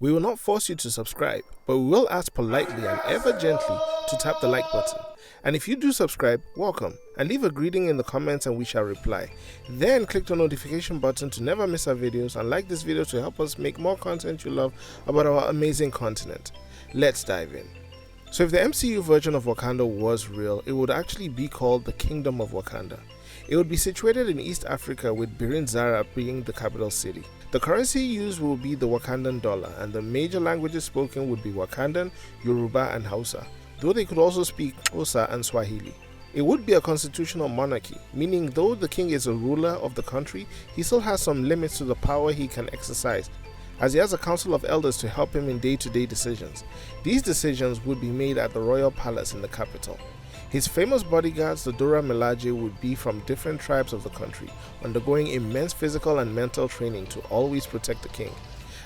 We will not force you to subscribe, but we will ask politely and ever gently to tap the like button. And if you do subscribe, welcome, and leave a greeting in the comments and we shall reply. Then click the notification button to never miss our videos, and like this video to help us make more content you love about our amazing continent. Let's dive in. So if the MCU version of Wakanda was real, it would actually be called the Kingdom of Wakanda. It would be situated in East Africa, with Birin Zara being the capital city. The currency used will be the Wakandan dollar, and the major languages spoken would be Wakandan, Yoruba and Hausa, though they could also speak Xhosa and Swahili. It would be a constitutional monarchy, meaning though the king is a ruler of the country, he still has some limits to the power he can exercise, as he has a council of elders to help him in day-to-day decisions. These decisions would be made at the royal palace in the capital. His famous bodyguards, the Dora Milaje, would be from different tribes of the country, undergoing immense physical and mental training to always protect the king.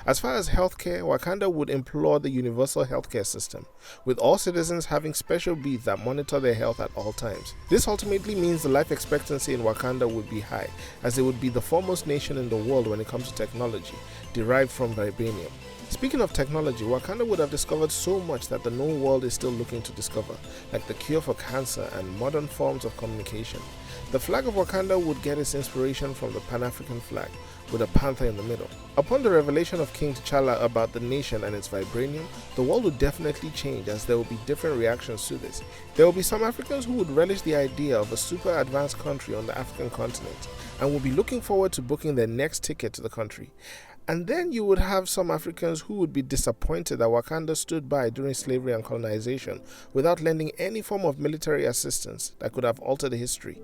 As far as healthcare, Wakanda would employ the universal healthcare system, with all citizens having special beads that monitor their health at all times. This ultimately means the life expectancy in Wakanda would be high, as it would be the foremost nation in the world when it comes to technology, derived from Vibranium. Speaking of technology, Wakanda would have discovered so much that the known world is still looking to discover, like the cure for cancer and modern forms of communication. The flag of Wakanda would get its inspiration from the Pan-African flag, with a panther in the middle. Upon the revelation of King Tchalla about the nation and its vibranium, the world would definitely change, as there will be different reactions to this. There will be some Africans who would relish the idea of a super advanced country on the African continent, and will be looking forward to booking their next ticket to the country. And then you would have some Africans who would be disappointed that Wakanda stood by during slavery and colonization without lending any form of military assistance that could have altered history.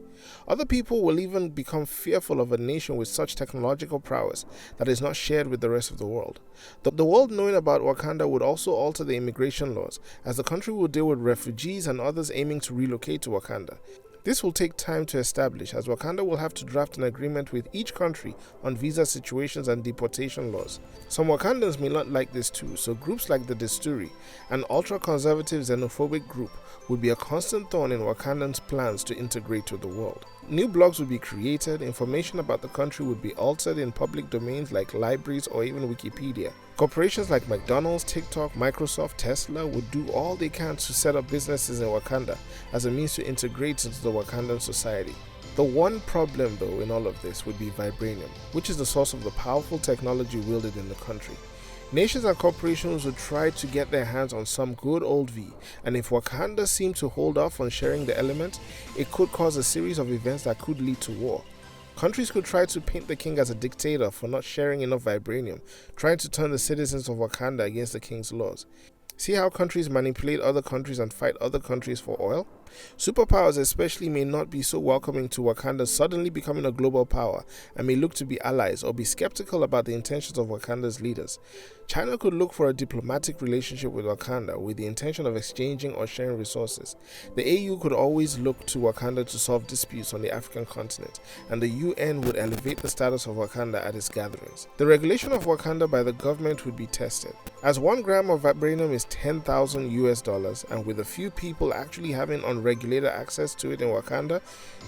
Other people will even become fearful of a nation with such technological prowess that is not shared with the rest of the world. The world knowing about Wakanda would also alter the immigration laws, as the country will deal with refugees and others aiming to relocate to Wakanda. This will take time to establish, as Wakanda will have to draft an agreement with each country on visa situations and deportation laws. Some Wakandans may not like this too, so groups like the Desturi, an ultra-conservative xenophobic group, would be a constant thorn in Wakandans' plans to integrate with the world. New blogs would be created, information about the country would be altered in public domains like libraries or even Wikipedia. Corporations like McDonald's, TikTok, Microsoft, Tesla would do all they can to set up businesses in Wakanda as a means to integrate into the Wakandan society. The one problem though in all of this would be Vibranium, which is the source of the powerful technology wielded in the country. Nations and corporations would try to get their hands on some good old V, and if Wakanda seemed to hold off on sharing the element, it could cause a series of events that could lead to war. Countries could try to paint the king as a dictator for not sharing enough vibranium, trying to turn the citizens of Wakanda against the king's laws. See how countries manipulate other countries and fight other countries for oil? Superpowers especially may not be so welcoming to Wakanda suddenly becoming a global power, and may look to be allies or be skeptical about the intentions of Wakanda's leaders. China could look for a diplomatic relationship with Wakanda with the intention of exchanging or sharing resources. The AU could always look to Wakanda to solve disputes on the African continent, and the UN would elevate the status of Wakanda at its gatherings. The regulation of Wakanda by the government would be tested, as 1 gram of vibranium is $10,000 and with a few people actually having unregulated access to it in Wakanda,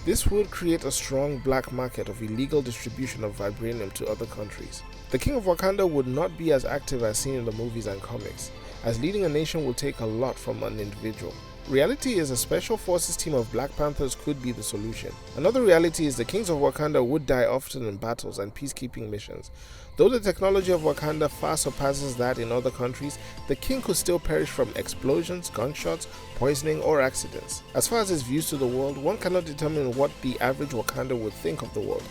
this would create a strong black market of illegal distribution of vibranium to other countries. The King of Wakanda would not be as active as seen in the movies and comics, as leading a nation will take a lot from an individual. Reality is a special forces team of Black Panthers could be the solution. Another reality is the kings of Wakanda would die often in battles and peacekeeping missions. Though the technology of Wakanda far surpasses that in other countries, the king could still perish from explosions, gunshots, poisoning or accidents. As far as his views to the world, one cannot determine what the average Wakanda would think of the world.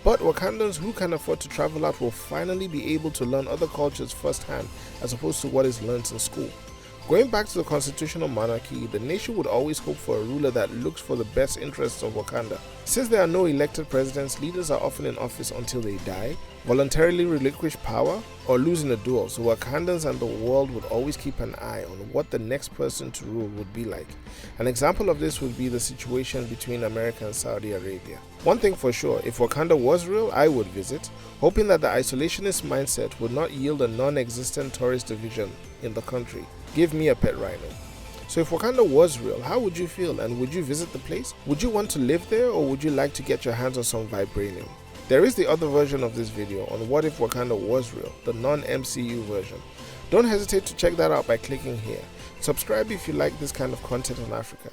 But Wakandans who can afford to travel out will finally be able to learn other cultures firsthand, as opposed to what is learnt in school. Going back to the constitutional monarchy, the nation would always hope for a ruler that looks for the best interests of Wakanda. Since there are no elected presidents, leaders are often in office until they die, voluntarily relinquish power, or lose in a duel, so Wakandans and the world would always keep an eye on what the next person to rule would be like. An example of this would be the situation between America and Saudi Arabia. One thing for sure, if Wakanda was real, I would visit, hoping that the isolationist mindset would not yield a non-existent tourist division in the country. Give me a pet rhino. So if Wakanda was real, how would you feel, and would you visit the place? Would you want to live there, or would you like to get your hands on some vibranium? There is the other version of this video on what if Wakanda was real, the non-MCU version. Don't hesitate to check that out by clicking here. Subscribe if you like this kind of content on Africa.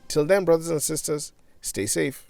Till then, brothers and sisters, stay safe.